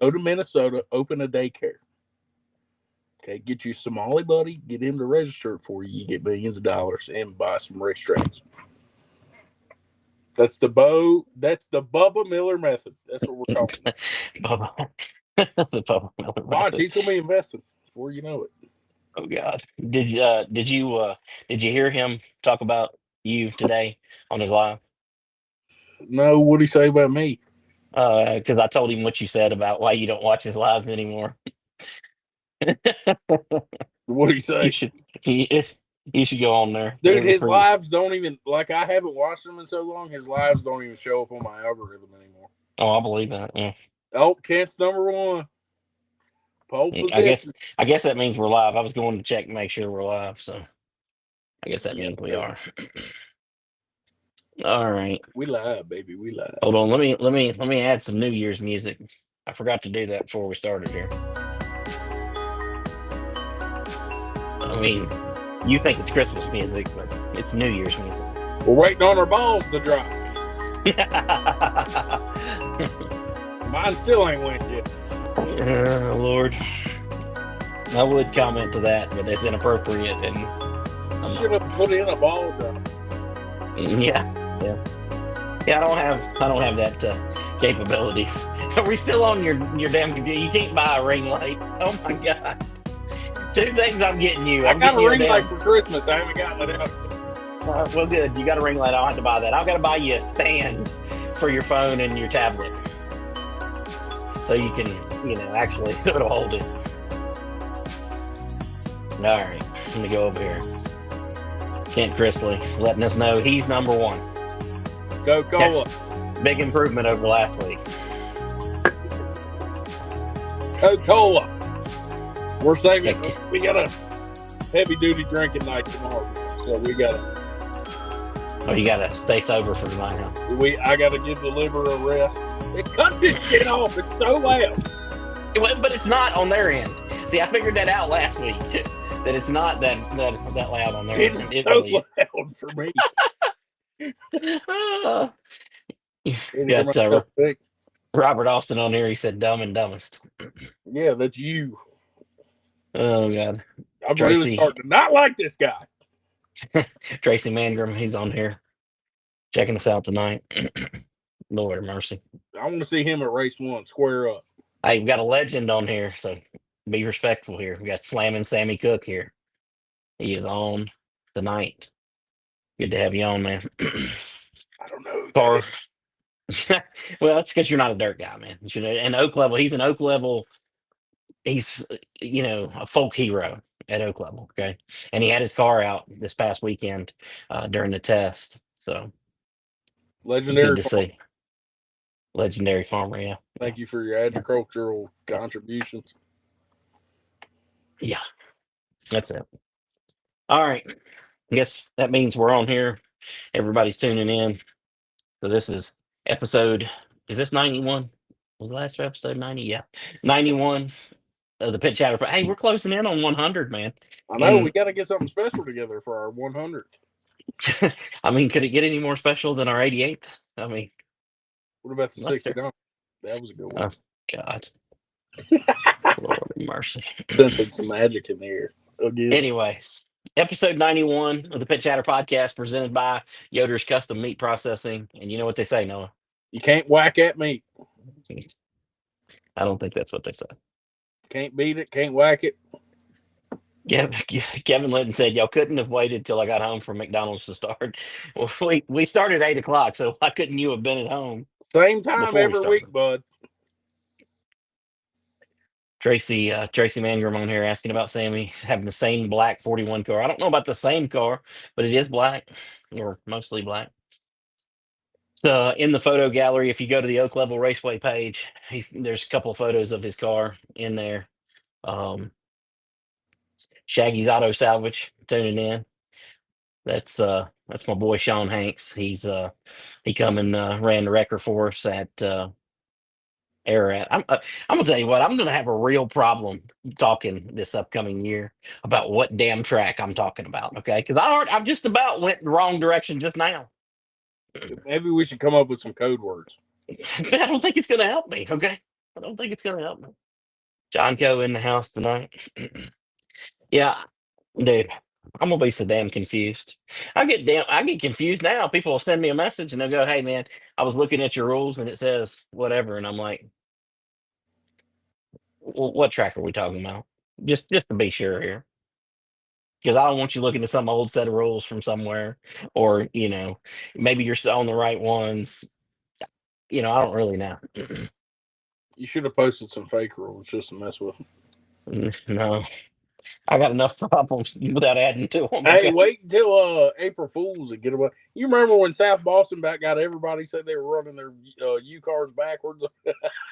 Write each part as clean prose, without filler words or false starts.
Go to Minnesota, open a daycare. Okay, get you a Somali buddy, get him to register it for you. You get millions of dollars and buy some racetracks. That's the Bubba Miller method. That's what we're talking about. Bubba. The Bubba Miller Watch, method. he's gonna be investing before you know it. Oh God. Did you hear him talk about you today on his live? No, what'd he say about me? Because I told him what you said about why you don't watch his lives anymore. What'd he You say? should you, you should go on there. Dude, his lives don't even, like, I haven't watched them in so long, his lives don't even show up on my algorithm anymore. Oh, I believe that. Yeah. Oh, Kent's number one. Pole Yeah, I guess position. I guess that means we're live. I was going to check and make sure we're live, so I guess that Yes, means we sir. are. All right. We live, baby. We live. Hold on. Let me add some New Year's music. I forgot to do that before we started here. I mean, you think it's Christmas music, but it's New Year's music. We're waiting on our balls to drop. Mine still ain't went yet. Lord. I would comment to that, but it's inappropriate and Should have put in a ball drop. yeah. Yeah, I don't have that capabilities. Are we still on your damn computer? You can't buy a ring light. Oh my God. Two things I'm getting you. I I'm got a getting you ring damn- light for Christmas. I haven't gotten it out. well, good. You got a ring light. I don't have to buy that. I've got to buy you a stand for your phone and your tablet, so you can, actually, so it'll hold it. All right, let me go over here. Kent Chrisley letting us know he's number one. Go Cola. Big improvement over last week. Coca-Cola. We're saving. We got a heavy duty drinking night tomorrow, so we got to. Oh, you gotta stay sober for tonight, huh? I got to give the liver a rest. It cut this shit off. It's so loud. But it's not on their end. See, I figured that out last week. That it's not that loud on their It's end. It so really loud for me. got Robert Austin on here. He said "dumb and dumbest." Yeah, that's you. Oh God, I'm Tracy. really starting to not like this guy. Tracy Mangrum, he's on here checking us out tonight. Lord have mercy. I want to see him at race one. Square up. Hey, we got a legend on here, so be respectful here. We got Slamming Sammy Cook here. He is on tonight. Good to have you on, man. I don't know. Well, it's because you're not a dirt guy, man. And Oak Level, he's an Oak Level. He's a folk hero at Oak Level. Okay, and he had his car out this past weekend during the test. So Legendary. Good to see. Legendary farmer, yeah. Thank you for your agricultural contributions. Yeah, that's it. All right. I guess that means we're on here. Everybody's tuning in. So this is episode, is this 91? Was the last episode 90? Yeah. 91 of the Pit Chatter. Hey, we're closing in on 100, man. I know, we got to get something special together for our 100th. I mean, could it get any more special than our 88th? I mean, what about the 69th? That was a good one. Oh, God. Lord have mercy. Sensing some magic in the air. Again. Anyways, episode 91 of the Pit Chatter podcast presented by Yoder's Custom Meat Processing. And you know what they say, Noah? You can't whack at meat. I don't think that's what they say. Can't beat it, can't whack it. Yeah, Kevin Litton said y'all couldn't have waited till I got home from McDonald's to start. Well, we started at 8:00, so why couldn't you have been at home? Same time every week, bud. Tracy Mangrum on here asking about Sammy having the same black 41 car. I don't know about the same car, but it is black, or mostly black. So in the photo gallery, if you go to the Oak Level Raceway page, there's a couple of photos of his car in there. Shaggy's Auto Salvage tuning in. That's my boy Sean Hanks. He come and ran the record for us at Ararat. I'm gonna tell you what, I'm gonna have a real problem talking this upcoming year about what damn track I'm talking about. Okay, because I just about went the wrong direction just now. Maybe we should come up with some code words. I don't think it's gonna help me. Okay, I don't think it's gonna help me. John Co in the house tonight. Yeah, dude, I'm gonna be so damn confused. I get confused now. People will send me a message and they'll go, "Hey man, I was looking at your rules and it says whatever," and I'm like, well, "What track are we talking about?" Just to be sure here, because I don't want you looking at some old set of rules from somewhere, or maybe you're still on the right ones. I don't really know. You should have posted some fake rules just to mess with them. No, I got enough problems without adding to them. Hey, Okay. wait until April Fools and get away. You remember when South Boston back got everybody said they were running their U cars backwards?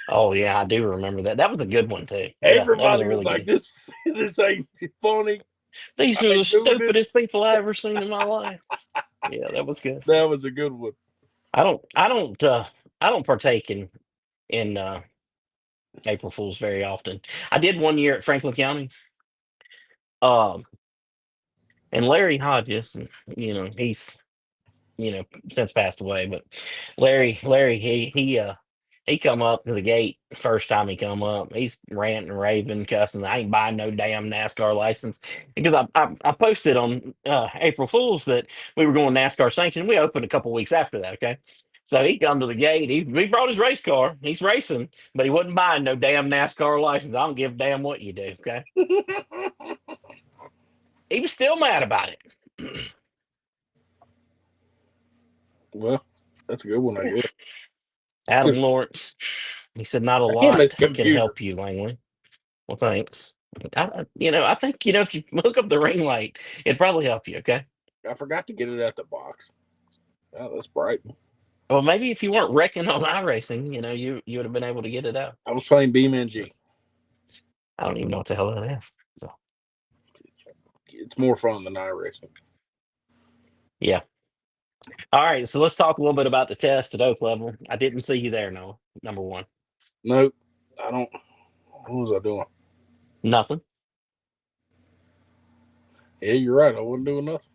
Oh yeah, I do remember that. That was a good one too. Yeah, that was a Everybody was really like, good. "This ain't funny. These I are the ain't doing it." stupidest people I ever seen in my life. Yeah, that was good. That was a good one. I don't partake in April Fools very often. I did one year at Franklin County. Um, and Larry Hodges, he's since passed away, but Larry, he come up to the gate first time he come up. He's ranting, raving, cussing. I ain't buying no damn NASCAR license because I posted on April Fools that we were going NASCAR sanction. We opened a couple weeks after that. Okay. So he come to the gate. He brought his race car. He's racing, but he wasn't buying no damn NASCAR license. I don't give a damn what you do. Okay. He was still mad about it. Well, that's a good one, I guess. Adam Good. Lawrence, he said, not a Him lot as can computer. help you, Langley. Well, thanks. I think, if you hook up the ring light, it'd probably help you. Okay. I forgot to get it at the box. Oh, that's bright. Well, maybe if you weren't wrecking on iRacing, you would have been able to get it out. I was playing So BeamNG. I don't even know what the hell that is. So It's more fun than iRacing. yeah. All right. So let's talk a little bit about the test at Oak Level. I didn't see you there, no. Number one. Nope. I don't. What was I doing? Nothing. Yeah, you're right. I wasn't doing nothing.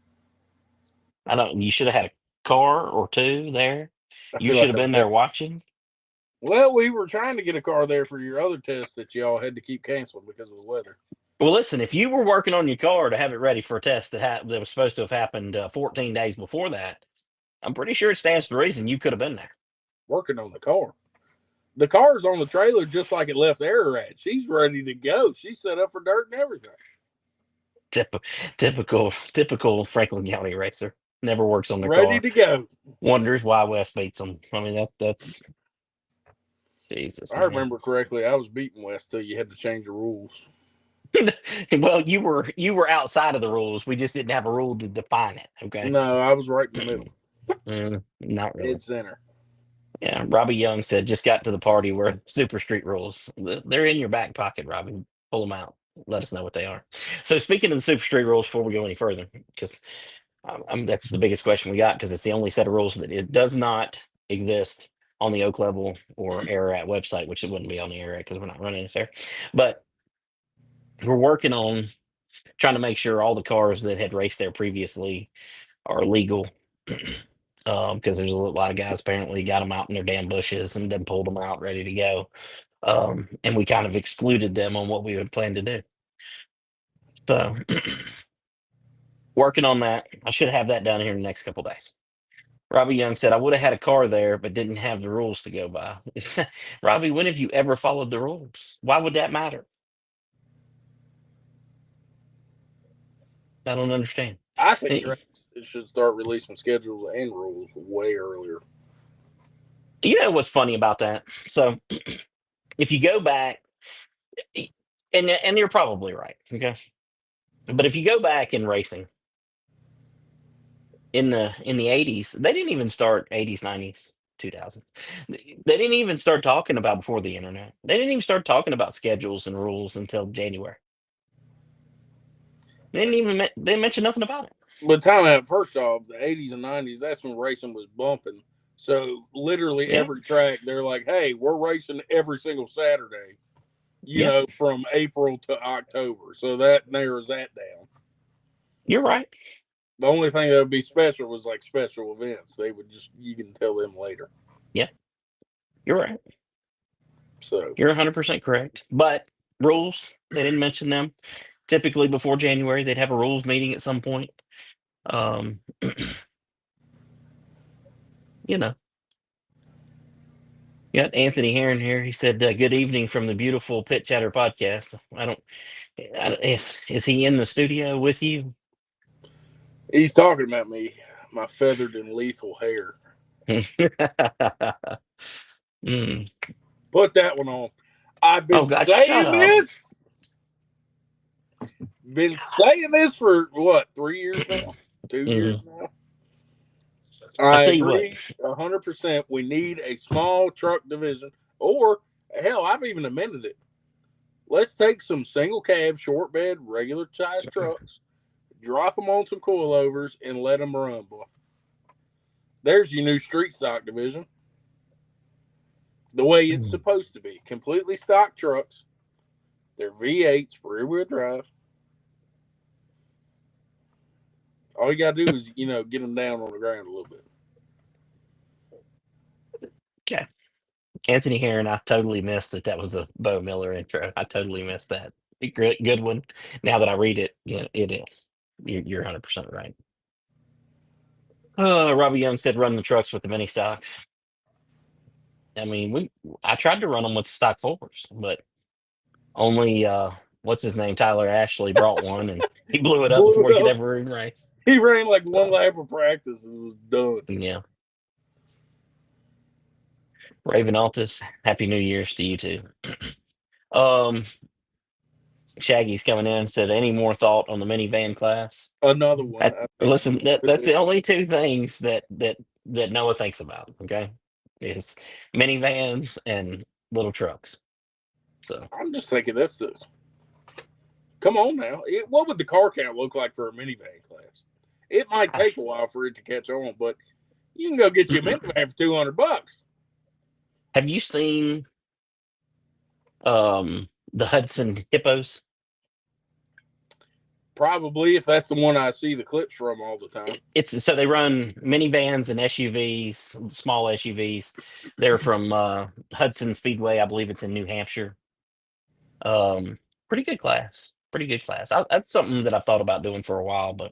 I don't. You should have had a car or two there. I You feel should like have I was been there. there watching. Well, we were trying to get a car there for your other test that y'all had to keep canceling because of the weather. Well, listen, if you were working on your car to have it ready for a test that was supposed to have happened 14 days before that, I'm pretty sure it stands to reason you could have been there. Working on the car. The car's on the trailer just like it left Ararat. She's ready to go. She's set up for dirt and everything. Typical Franklin County racer. Never works on their Ready car. to go. Wonders why West beats them. I mean that's Jesus, If I man. remember correctly, I was beating West till you had to change the rules. Well, you were outside of the rules. We just didn't have a rule to define it. Okay. No, I was right in the middle, Not really. dead center. Yeah, Robbie Young said just got to the party where Super Street rules. They're in your back pocket, Robbie. Pull them out. Let us know what they are. So speaking of the Super Street rules, before we go any further, because that's the biggest question we got, because it's the only set of rules that it does not exist on the Oak Level or Ararat website, which it wouldn't be on the Ararat because we're not running it there. But we're working on trying to make sure all the cars that had raced there previously are legal. Because there's a lot of guys apparently got them out in their damn bushes and then pulled them out ready to go. And we kind of excluded them on what we would plan to do. So working on that. I should have that done here in the next couple days. Robbie Young said, I would have had a car there, but didn't have the rules to go by. Robbie, when have you ever followed the rules? Why would that matter? I don't understand. I think Hey, tracks should start releasing schedules and rules way earlier. you know what's funny about that? So if you go back, and you're probably right, okay? But if you go back in racing, in the 80s, they didn't even start 80s, 90s, 2000s. They didn't even start talking about before the internet. They didn't even start talking about schedules and rules until January. They mentioned nothing about it. But time out, first off, the 80s and 90s, that's when racing was bumping. So literally Yeah, every track, they're like, hey, we're racing every single Saturday, yeah, from April to October. So that narrows that down. you're right. The only thing that would be special was like special events. They would just, you can tell them later. Yeah, you're right. So You're 100% correct. But rules, they didn't mention them. Typically before January, they'd have a rules meeting at some point. Um, you know, you got Anthony Heron here. He said, "Good evening from the beautiful Pit Chatter podcast." Is he in the studio with you? he's talking about me, my feathered and lethal hair. Mm. Put that one on. I've Oh been God, shut saying up. this. Been saying this for what, 3 years now? 2 years Mhm. now? I I tell you what. agree 100%. We need a small truck division, or hell, I've even amended it. Let's take some single cab, short bed, regular size trucks, drop them on some coilovers, and let them run, boy. There's your new street stock division. The way it's supposed to be. Completely stock trucks. They're V8s, rear wheel drive. All you got to do is, get them down on the ground a little bit. Okay. Anthony Heron, I totally missed that was a Bo Miller intro. I totally missed that. Good one. Now that I read it, it is. You're 100% right. Robbie Young said run the trucks with the mini stocks. I mean, I tried to run them with stock fours, but only what's his name, Tyler Ashley brought one, and he blew it up Blew before he it could up. ever even race. He ran like one So lap of practice and was done. yeah. Raven Altus, Happy New Year's to you too. um, Shaggy's coming in. Said any more thought on the minivan class? Another one. I think. Listen, that's the only two things that Noah thinks about. Okay, is minivans and little trucks. So I'm just thinking that's the. Come on now. What would the car count look like for a minivan class? It might I- take a while for it to catch on, but you can go get you a minivan for $200. have you seen the Hudson Hippos? Probably, if that's the one I see the clips from all the time. It's so they run minivans and SUVs, small SUVs. They're from Hudson Speedway, I believe it's in New Hampshire. Pretty good class. Pretty good class. That's something that I've thought about doing for a while, but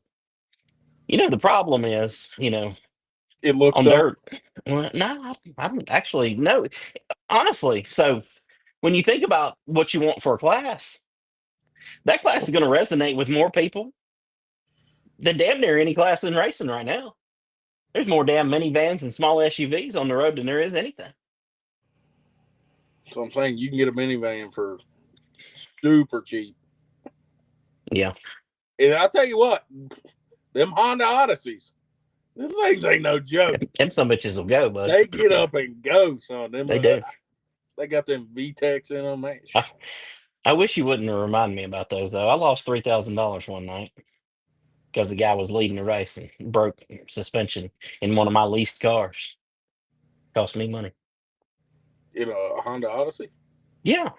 the problem is, It looks on dumb. dirt. Well, no, I don't actually no. Honestly, so when you think about what you want for a class, that class is going to resonate with more people than damn near any class in racing right now. There's more damn minivans and small SUVs on the road than there is anything. So I'm saying you can get a minivan for super cheap. Yeah. And I'll tell you what, them Honda Odysseys, them things ain't no joke. Them some bitches will go, bud. They get up and go, son. Them, They do. they got them VTECs in them, man. I wish you wouldn't have reminded me about those though. I lost $3,000 one night because the guy was leading the race and broke suspension in one of my leased cars. Cost me money. A Honda Odyssey? Yeah.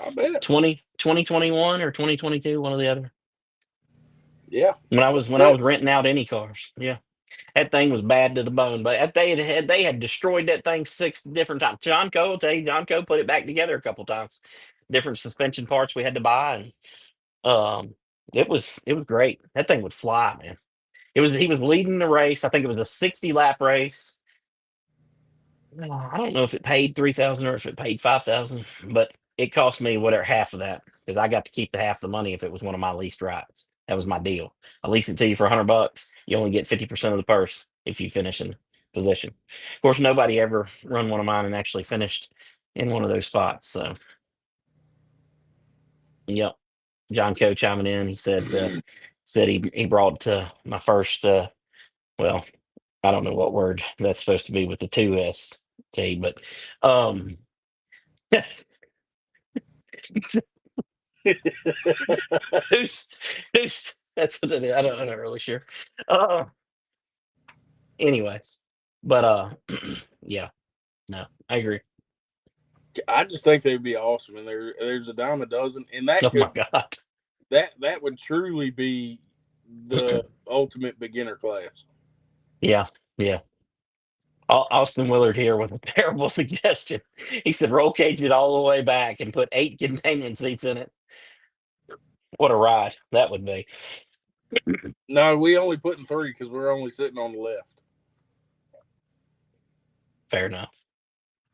I bet. 2021 or 2022, one or the other. Yeah. When I was renting out any cars. Yeah. That thing was bad to the bone, but they had destroyed that thing 6 different times. John Coe will tell you, John Coe put it back together a couple times. Different suspension parts we had to buy, and it was great. That thing would fly, man. He was leading the race. I think it was a 60-lap race. I don't know if it paid 3,000 or if it paid 5,000, but it cost me whatever half of that because I got to keep the half the money if it was one of my leased rides. That was my deal. I lease it to you for $100. You only get 50% of the purse if you finish in position. Of course, nobody ever run one of mine and actually finished in one of those spots. So, yep. John Coe chiming in. He said he brought my first. Well, I don't know what word that's supposed to be with the two S T, but um, who's that's what it is. I'm not really sure. Uh, anyways, but yeah, no, I agree. I just think they'd be awesome, and there's a dime a dozen, and Oh my god, that would truly be the ultimate beginner class. yeah, yeah. Austin Willard here with a terrible suggestion. He said roll cage it all the way back and put 8 containment seats in it. What a ride that would be. No, we only put in 3 because we're only sitting on the left. Fair enough.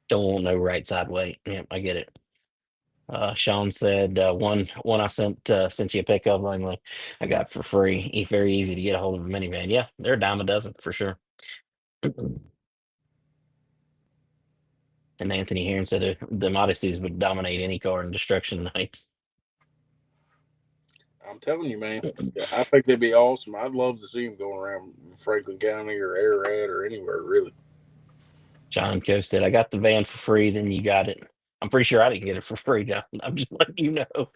Don't want no right side weight. Yep, I get it. Sean said one I sent you a pic of Langley I got for free. Very easy to get a hold of a minivan. Yeah, they're a dime a dozen for sure. And Anthony Heron said the Odysseys would dominate any car in destruction nights. I'm telling you, man. Yeah, I think they'd be awesome. I'd love to see them going around Franklin County or Ararat or anywhere, really. John Coe said, I got the van for free, then you got it. I'm pretty sure I didn't get it for free, John. I'm just letting you know.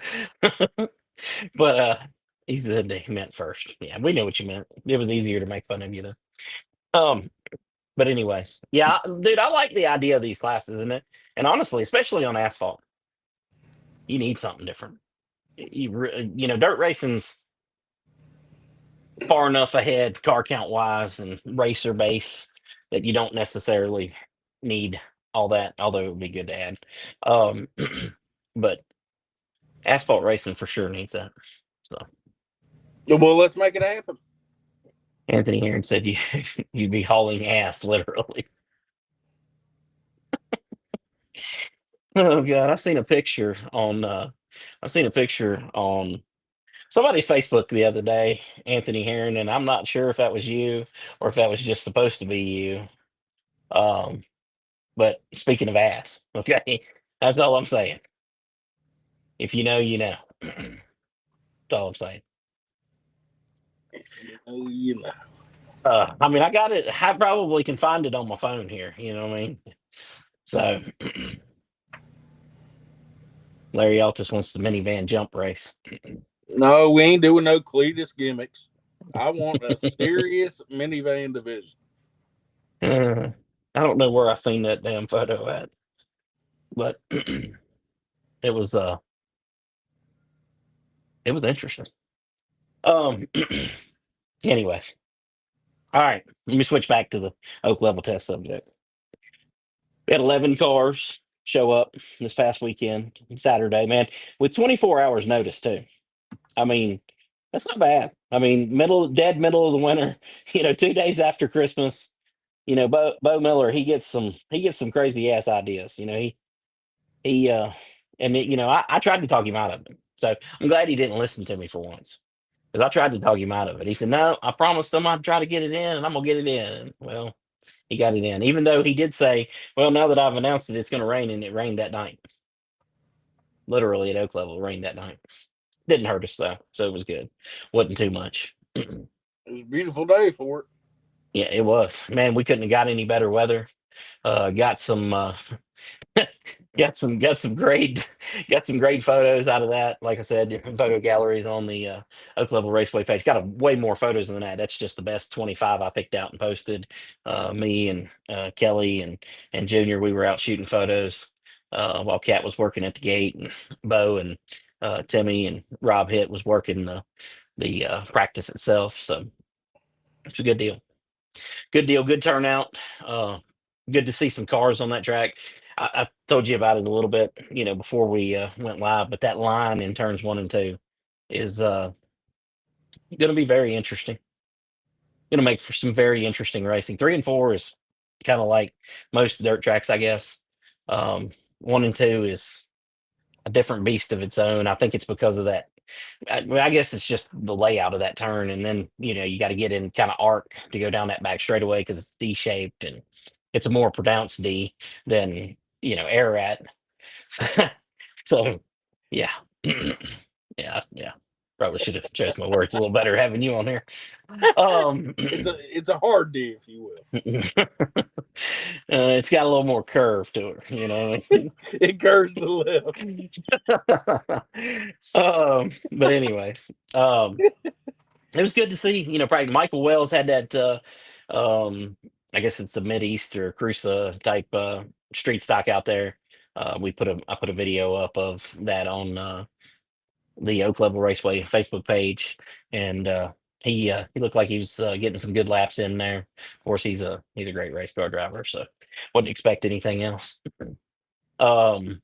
But he said he meant first. Yeah, we know what you meant. It was easier to make fun of you though. But anyways, yeah, dude, I like the idea of these classes, isn't it? And honestly, especially on asphalt, you need something different. You know, dirt racing's far enough ahead car count wise and racer base that you don't necessarily need all that, although it would be good to add. Um, but asphalt racing for sure needs that. So Well, let's make it happen. Anthony Heron said you'd be hauling ass literally. Oh god, I seen a picture on somebody's Facebook the other day, Anthony Heron, and I'm not sure if that was you or if that was just supposed to be you. Um, but speaking of ass, okay, that's all I'm saying. If you know, you know. That's all I'm saying. If you know, you know. I mean, I got it. I probably can find it on my phone here. You know what I mean? So, Larry Altus wants the minivan jump race. No, we ain't doing no Cletus gimmicks. I want a serious minivan division. I don't know where I seen that damn photo at, but it was it was interesting. Um, anyways, all right. Let me switch back to the Oak Level test subject. We had 11 cars show up this past weekend, Saturday, man, with 24 hours notice too. I mean, that's not bad. I mean, middle of the winter, 2 days after Christmas. Bo Miller, he gets some crazy ass ideas. He and I tried to talk him out of it. So I'm glad he didn't listen to me for once. Because I tried to talk him out of it. He said, no, I promised him I'd try to get it in and I'm gonna get it in. Well, he got it in. Even though he did say, well, now that I've announced it, it's gonna rain, and it rained that night. Literally at Oak Level, it rained that night. Didn't hurt us though, so it was good. Wasn't too much. It was a beautiful day for it. Yeah, it was. Man, we couldn't have got any better weather. Got some got some great photos out of that. Like I said, photo galleries on the Oak Level Raceway page. Got way more photos than that. That's just the best 25 I picked out and posted. Me and Kelly and Junior, we were out shooting photos while Kat was working at the gate, and Bo and Timmy and Rob Hitt was working the practice itself. So it's a good deal. Good deal. Good turnout. Good to see some cars on that track. I told you about it a little bit, before we went live, but that line in turns 1 and 2 is going to be very interesting. Going to make for some very interesting racing. 3 and 4 is kind of like most dirt tracks, I guess. 1 and 2 is a different beast of its own. I think it's because of that. I guess it's just the layout of that turn, and then you got to get in kind of arc to go down that back straightaway because it's D shaped and it's a more pronounced D than Ararat. So yeah, yeah. Probably should have chose my words a little better having you on here. It's a hard D, if you will. It's got a little more curve to it, It curves the left. But anyways, it was good to see. Probably Michael Wells had that. I guess it's the Mid East or Cruza type street stock out there. I put a video up of that on the Oak Level Raceway Facebook page, and He looked like he was getting some good laps in there. Of course, he's a great race car driver, so wouldn't expect anything else. Um,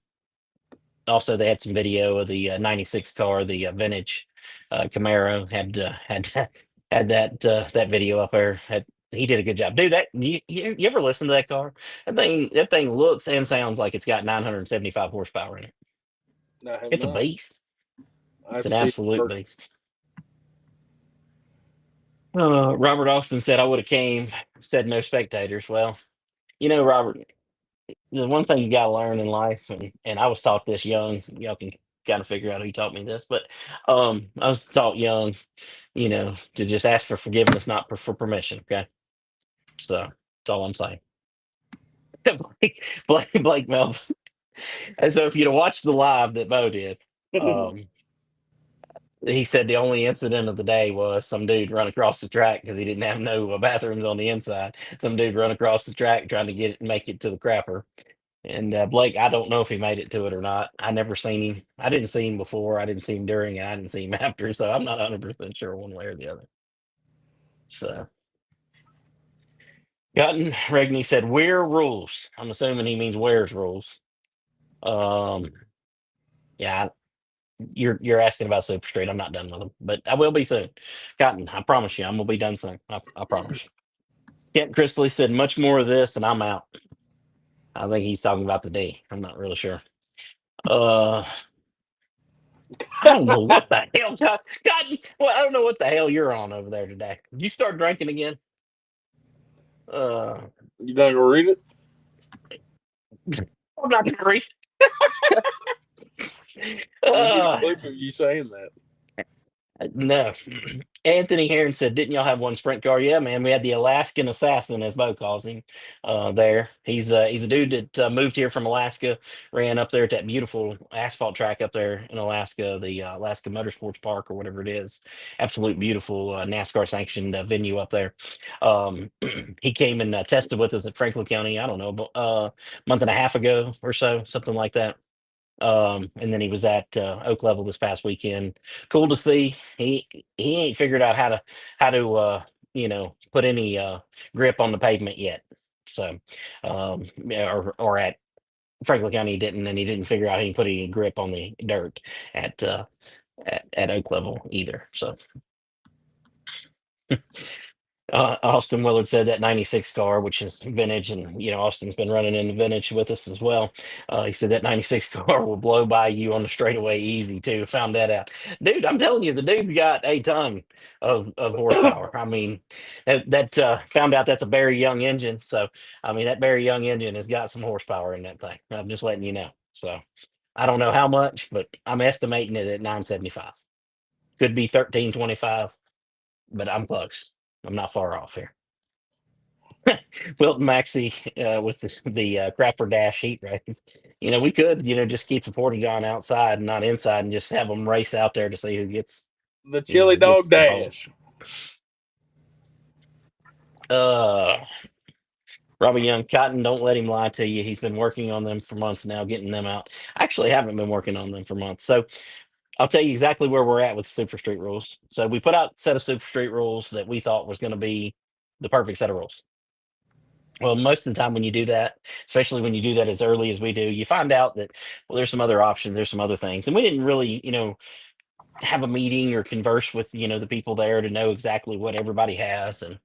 Also, they had some video of the '96 car, the vintage Camaro. Had that video up there. He did a good job, dude. You ever listen to that car? That thing looks and sounds like it's got 975 horsepower in it. I have It's a not. beast. It's I've an seen it absolute first. beast. Robert Austin said I would have came. Said no spectators. Well, Robert, the one thing you got to learn in life, and I was taught this young. Y'all can kind of figure out who taught me this, but I was taught young, to just ask for forgiveness, not for permission. Okay, so that's all I'm saying. Blake Melvin. And so if you'd have watched the live that Bo did, um, he said the only incident of the day was some dude run across the track because he didn't have no bathrooms on the inside. Some dude run across the track trying to make it to the crapper. And Blake, I don't know if he made it to it or not. I never seen him. I didn't see him before. I didn't see him during, and I didn't see him after. So I'm not 100% sure one way or the other. So Gotten Regney said, "Where rules?" I'm assuming he means where's rules. Um, yeah, you're asking about Super Street. I'm not done with them, but I will be soon. Cotton, I promise you, I'm gonna be done soon. I promise you. Kent Chrisley said, "Much more of this, and I'm out." I think he's talking about the D. I'm not really sure. Uh, I don't know what the hell, God, well, I don't know what the hell you're on over there today. Did you start drinking again? Uh, You not gonna read it? I'm not gonna read. We need a Uh, clip of you saying that. no. Anthony Heron said, "Didn't y'all have one sprint car?" Yeah, man. We had the Alaskan Assassin, as Bo calls him. There, he's a dude that moved here from Alaska, ran up there at that beautiful asphalt track up there in Alaska, the Alaska Motorsports Park or whatever it is. Absolute beautiful NASCAR sanctioned venue up there. Um, he came and tested with us at Franklin County. I don't know, but month and a half ago or so, something like that. And then he was at Oak Level this past weekend. Cool to see. He ain't figured out how to put any grip on the pavement yet. So yeah, or at Franklin County he didn't, and he didn't figure out how to put any grip on the dirt at at Oak Level either. So Austin Willard said that '96 car, which is vintage, and Austin's been running in the vintage with us as well. He said that '96 car will blow by you on the straightaway easy too. Found that out, dude. I'm telling you, the dude's got a ton of horsepower. I mean, found out that's a Barry Young engine. So I mean, that Barry Young engine has got some horsepower in that thing. I'm just letting you know. So I don't know how much, but I'm estimating it at 975. Could be 1325, but I'm close. I'm not far off here. Wilton Maxey with the crapper dash heat right. We could just keep the 40 gun outside and not inside, and just have them race out there to see who gets The chili dog gets the pole. dash. Uh, Robbie Young, Cotton, don't let him lie to you. He's been working on them for months now, getting them out. I actually haven't been working on them for months, so I'll tell you exactly where we're at with Super Street rules. So we put out a set of Super Street rules that we thought was going to be the perfect set of rules. Well, most of the time when you do that, especially when you do that as early as we do, you find out that, well, there's some other options, there's some other things. And we didn't really, have a meeting or converse with, the people there to know exactly what everybody has. And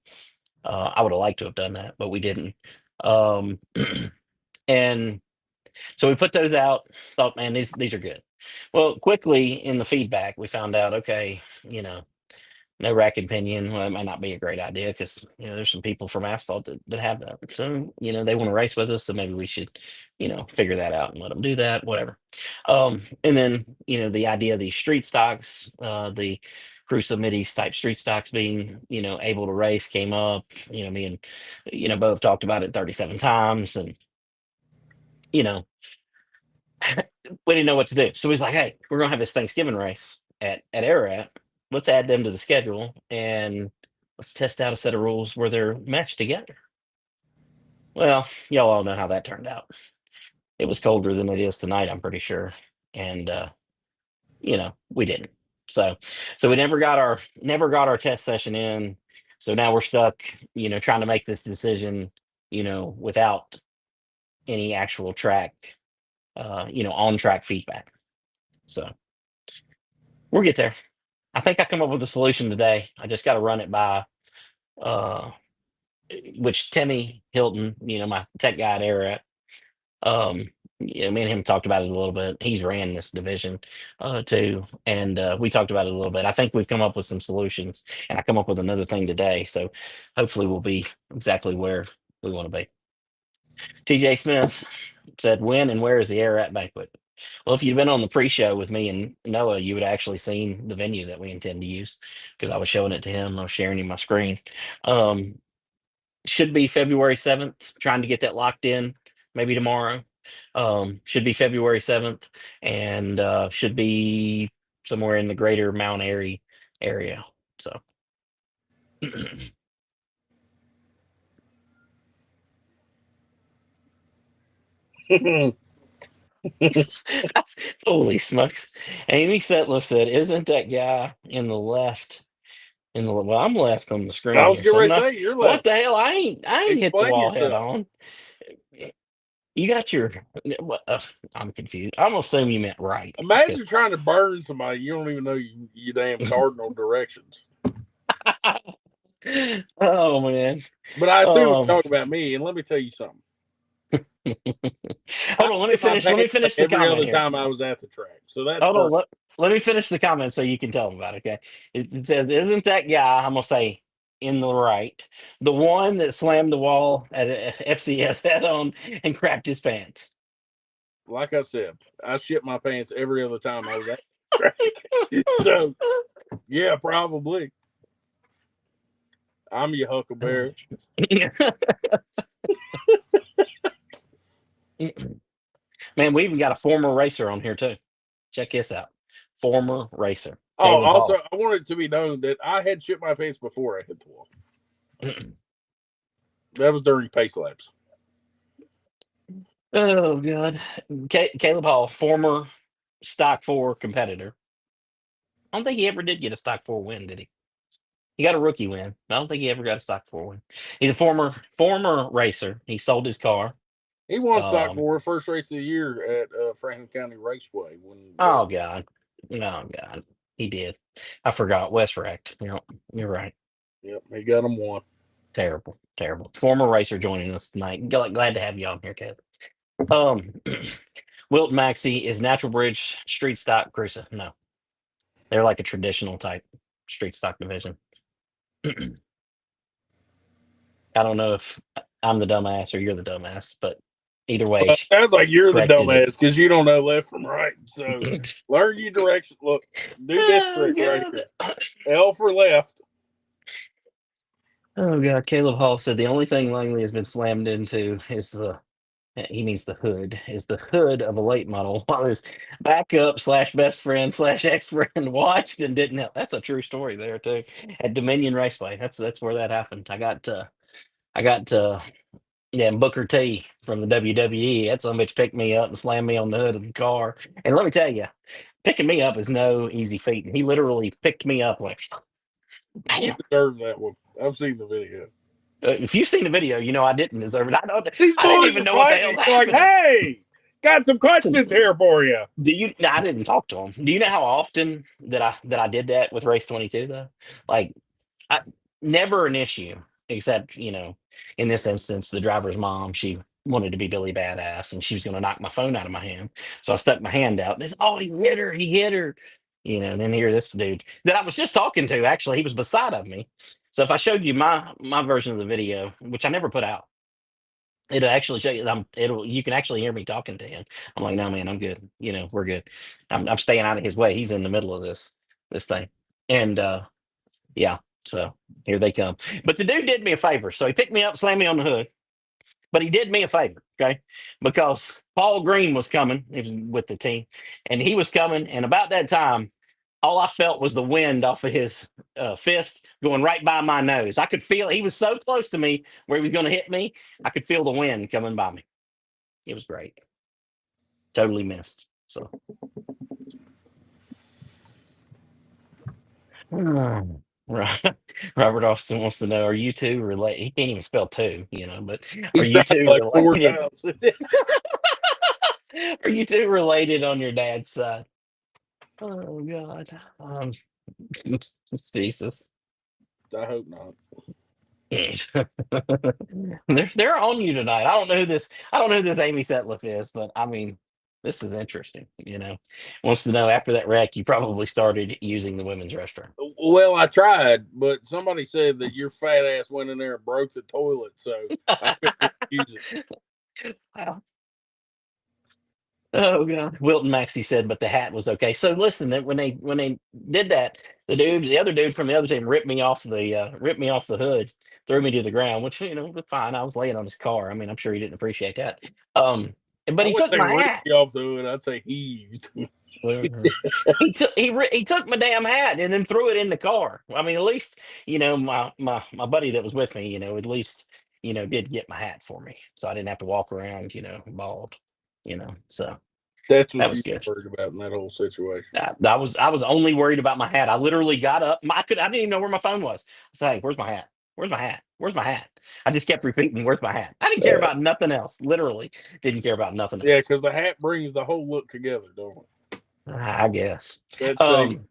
I would have liked to have done that, but we didn't. Um, and so we put those out, thought, man, these are good. Well, quickly in the feedback, we found out, okay, no rack and pinion. Well, it might not be a great idea because there's some people from asphalt that have that. So they want to race with us, so maybe we should figure that out and let them do that. Whatever. And then the idea of these street stocks, the Crusoe middies type street stocks being able to race came up. Me and both talked about it 37 times, and you know we didn't know what to do. So he's like, "Hey, we're gonna have this Thanksgiving race at Ararat. Let's add them to the schedule and let's test out a set of rules where they're matched together." Well, y'all all know how that turned out. It was colder than it is tonight, I'm pretty sure, and we didn't. So we never got our test session in. So now we're stuck, trying to make this decision, without any actual track, on track feedback. So we'll get there. I think I come up with a solution today. I just got to run it by, uh, which Timmy Hilton, my tech guy at Ararat, um, me and him talked about it a little bit. He's ran this division too, and we talked about it a little bit. I think we've come up with some solutions, and I come up with another thing today. So hopefully we'll be exactly where we want to be. TJ Smith said, "When and where is the Ararat banquet?" Well, if you'd been on the pre-show with me and Noah, you would have actually seen the venue that we intend to use because I was showing it to him. I was sharing him my screen. Um, should be February 7th. Trying to get that locked in. Maybe tomorrow. Should be February 7th, and should be somewhere in the greater Mount Airy area. So. Holy smokes. Amy Setliff said, "Isn't that guy in the left? Well, I'm left on the screen I was here, so getting I'm ready to not. say you're What left. the hell? I ain't hit the Explain wall head yourself. on. You got your. I'm confused. I'm gonna assume you meant right. Imagine trying to burn somebody. You don't even know you damn cardinal directions. Oh man. But I assume you Um, talk about me, and let me tell you something. hold on. Let me Shit my finish. Let me pants finish the every comment other here. time I was at the track. So that's Hold on. first. Let me finish the comment so you can tell them about it. Okay. It says, "Isn't that guy?" I'm gonna say in the right, the one that slammed the wall at FCS head on and crapped his pants. Like I said, I shit my pants every other time I was at the track. So yeah, probably. I'm your huckleberry. Man, we even got a former racer on here too. Check this out. Former racer, Oh, Caleb also, Hall. I want it to be known that I had shit my pants before I hit the wall. That was during pace laps. Oh god. Caleb Hall, former stock 4 competitor. I don't think he ever did get a stock 4 win, did he? He got a rookie win. I don't think he ever got a stock 4 win. He's a former racer. He sold his car. He won stock Um, four first race of the year at Franklin County Raceway when oh West. god. Oh god. He did. I forgot. West Wrecked. You're right. Yep, he got him one. Terrible. Terrible. Former racer joining us tonight. Glad to have you on here, Caleb. Um Wilt Maxey is Natural Bridge street stock cruiser. No. They're like a traditional type street stock division. I don't know if I'm the dumbass or you're the dumbass, but either way, Well, she sounds like you're the corrected it. dumbass because you don't know left from right. So learn your direction. Look, do this Oh trick right here. god. L for left. Oh god. Caleb Hall said the only thing Langley has been slammed into is he means the hood, is the hood of a late model while his backup slash best friend slash ex friend watched and didn't help. That's a true story there too. At Dominion Raceway. That's where that happened. I got yeah, Booker T from the WWE. That some bitch picked me up and slammed me on the hood of the car. And let me tell you, picking me up is no easy feat. He literally picked me up like, He bam. deserves that one. I've seen the video. If you've seen the video, you know I didn't deserve it. These I didn't boys even are know what the fighting. hell's He's like, happening. hey, got some Listen, questions here for you. do you? No, I didn't talk to him. Do you know how often that I did that with Race 22 though? Like, I never an issue, except in this instance, the driver's mom. She wanted to be Billy Badass, and she was going to knock my phone out of my hand. So I stuck my hand out. And it's, oh, he hit her. He hit her. And then here this dude that I was just talking to. Actually, he was beside of me. So if I showed you my version of the video, which I never put out, it'll actually show you. You can actually hear me talking to him. I'm like, no, man, I'm good. We're good. I'm staying out of his way. He's in the middle of this thing, and yeah. So here they come. But the dude did me a favor. So he picked me up, slammed me on the hood. But he did me a favor, okay? Because Paul Green was coming. He was with the team, and he was coming. And about that time, all I felt was the wind off of his fist going right by my nose. I could feel he was so close to me where he was going to hit me. I could feel the wind coming by me. It was great. Totally missed. So Right. Robert Austin wants to know: are you two related? He can't even spell two, but are He you tried two like 4 related? times. Are you two related on your dad's side? Oh God. Jesus. I hope not. They're on you tonight. I don't know who this. I don't know who this Amy Setliff is, but I mean, this is interesting. Wants to know after that wreck, you probably started using the women's restroom. Well, I tried, but somebody said that your fat ass went in there and broke the toilet, so I couldn't use it. Wow. Oh God. Wilton Maxey said, but the hat was okay. So listen, when they did that, the other dude from the other team ripped me off the hood, threw me to the ground, which was fine. I was laying on his car. I mean, I'm sure he didn't appreciate that. But I he wouldn't took say my rip hat. you off the hood. I'd say heaved. Well, he took my damn hat and then threw it in the car. I mean, at least my buddy that was with me, at least did get my hat for me, so I didn't have to walk around, bald. So That's that what was you good. worried about in that whole situation. I was only worried about my hat. I literally got up. I didn't even know where my phone was. I was like, "Where's my hat? Where's my hat? Where's my hat?" I just kept repeating, "Where's my hat?" I didn't care about nothing else. Literally, didn't care about nothing Yeah, else. because the hat brings the whole look together, don't it? I guess. That stays. Um,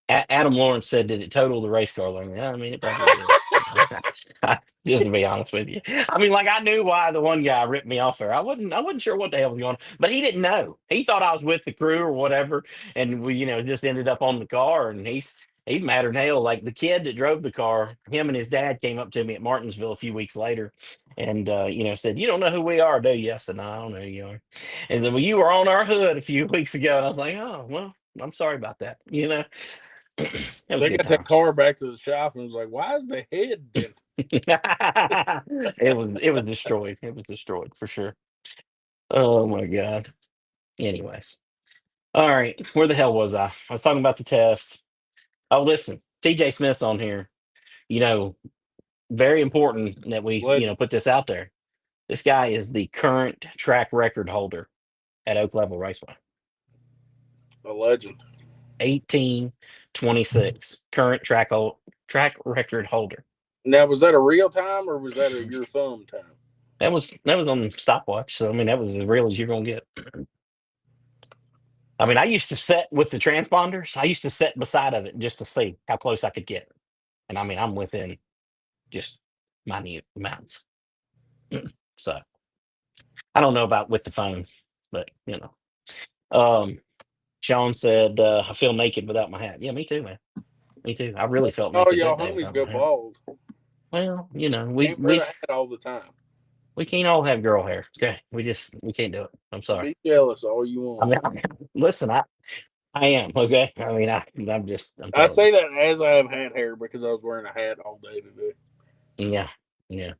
Adam Lawrence said, "Did it total the race car learning?" Yeah, I mean, it probably did. Just to be honest with you, I mean, like I knew why the one guy ripped me off there. I wasn't sure what the hell was going on, but he didn't know. He thought I was with the crew or whatever, and we, just ended up on the car. And he's madder than hell. Like the kid that drove the car, him and his dad came up to me at Martinsville a few weeks later, and said, "You don't know who we are, do you?" I said, "No, I don't know who you are." And said, "Well, you were on our hood a few weeks ago." And I was like, "Oh, well, I'm sorry about that." It was They good got that times. car back to the shop and was like, "Why is the head dented?" It was destroyed. It was destroyed for sure. Oh my God. Anyways. All right. Where the hell was I? I was talking about the test. Oh, listen, TJ Smith's on here. You know, very important that we, Legend, put this out there. This guy is the current track record holder at Oak Level Raceway. a legend. 1826. Current track record holder. Now, was that a real time or was that a your thumb time? That was on stopwatch. So I mean that was as real as you're gonna get. I mean, I used to set with the transponders. I used to set beside of it just to see how close I could get. And I mean, I'm within just minute amounts. So I don't know about with the phone, but Um, Sean said, I feel naked without my hat. Yeah, me too, man. Me too. I really felt Oh, naked y'all that day homies without go my hat. bald. Well, we Can't wear we the hat all the time. we can't all have girl hair. Okay. We can't do it. I'm sorry. Be jealous all you I want. mean, listen, I am, okay? I mean, I'm I telling you. say that as I have hat hair because I was wearing a hat all day today. Yeah. Yeah.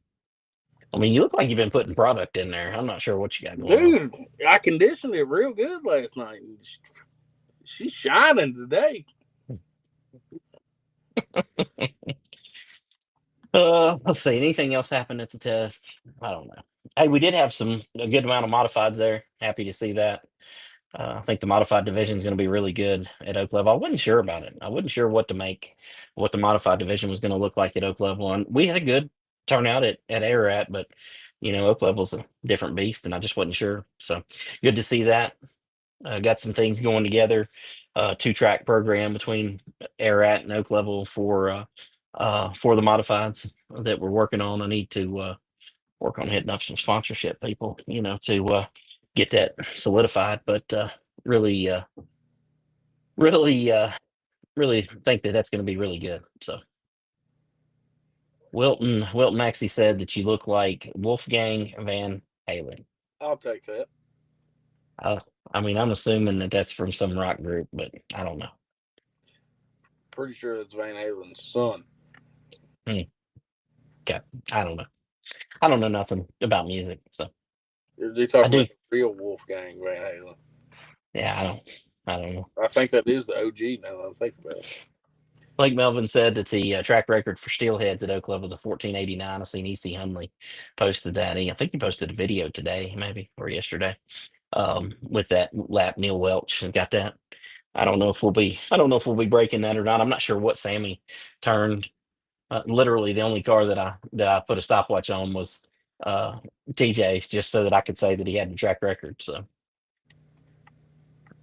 I mean, you look like you've been putting product in there. I'm not sure what you got going on. Dude, I conditioned it real good last night. She's shining today. Let's see. Anything else happened at the test? I don't know. Hey, we did have a good amount of modifieds there. Happy to see that. I think the modified division is going to be really good at Oak Level. I wasn't sure about it. I wasn't sure what the modified division was going to look like at Oak Level, and we had a good turnout at Ararat, but Oak Level's a different beast, and I just wasn't sure. So good to see that. Got some things going together. 2-track program between Ararat and Oak Level for the modifieds that we're working on. I need to work on hitting up some sponsorship people, to get that solidified. But really, really, really think that that's going to be really good. So Wilton Maxey said that you look like Wolfgang Van Halen. I'll take that. Uh, I mean, I'm assuming that that's from some rock group, but I don't know. Pretty sure it's Van Halen's son. Hmm, okay, I don't know. I don't know nothing about music, so They I talking do. about the real Wolfgang Van Halen. Yeah, I don't know. I think that is the OG now that I think about it. Like Melvin said that the track record for steelheads at Oak Level is a 1489. I seen EC Hunley posted that. I think he posted a video today, maybe or yesterday, with that lap. Neil Welch has got that. I don't know if we'll be. I don't know if we'll be breaking that or not. I'm not sure what Sammy turned. Literally, the only car that I put a stopwatch on was TJ's, just so that I could say that he had the track record. So,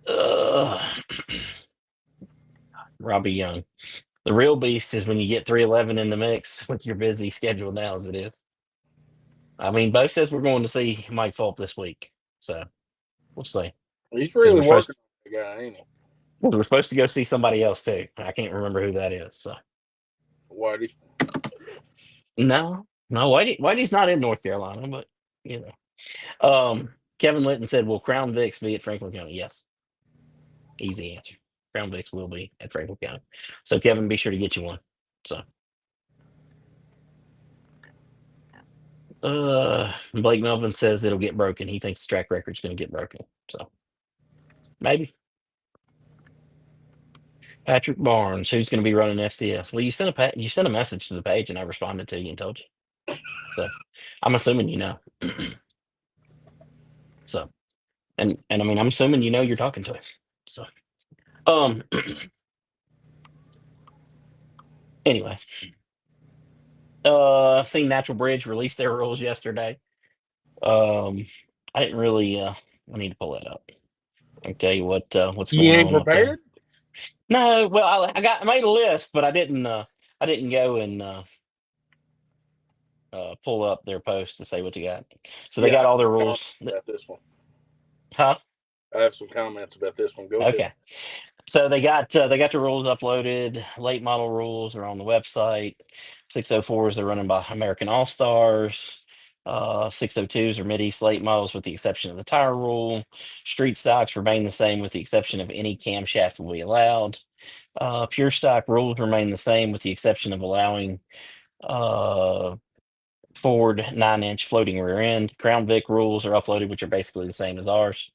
uh, Robbie Young, the real beast is when you get 311 in the mix with your busy schedule now as it is. I mean, Bo says we're going to see Mike Fulp this week, so we'll see. He's Because really working on the guy, ain't he? we're supposed to go see somebody else too. I can't remember who that is. So Whitey. no, Whitey's not in North Carolina, but you know. Kevin Litton said, "Will Crown Vics be at Franklin County?" Yes, easy answer. Crown Vics will be at Franklin County. So Kevin, be sure to get you one. So, Blake Melvin says it'll get broken. He thinks the track record's going to get broken. So maybe. Patrick Barnes, who's going to be running FCS? Well, you sent a message to the page, and I responded to you and told you. So I'm assuming you know. So, and I mean, I'm assuming you know you're talking to us. So, um, anyways, I've seen Natural Bridge release their rules yesterday. I didn't really. I need to pull that up. I can tell you what's You going ain't on up there. prepared? No, well, I made a list, but I didn't. I didn't go and pull up their post to say what you got. So they Yeah, got I all their have rules. comments about this one. Huh? I have some comments about this one. Go ahead. Okay. So they got the rules uploaded. Late model rules are on the website. 604s are running by American All Stars. 602s are Mid East late models with the exception of the tire rule. Street stocks remain the same with the exception of any camshaft will be allowed. Pure stock rules remain the same with the exception of allowing uh, Ford 9-inch floating rear end. Crown Vic rules are uploaded, which are basically the same as ours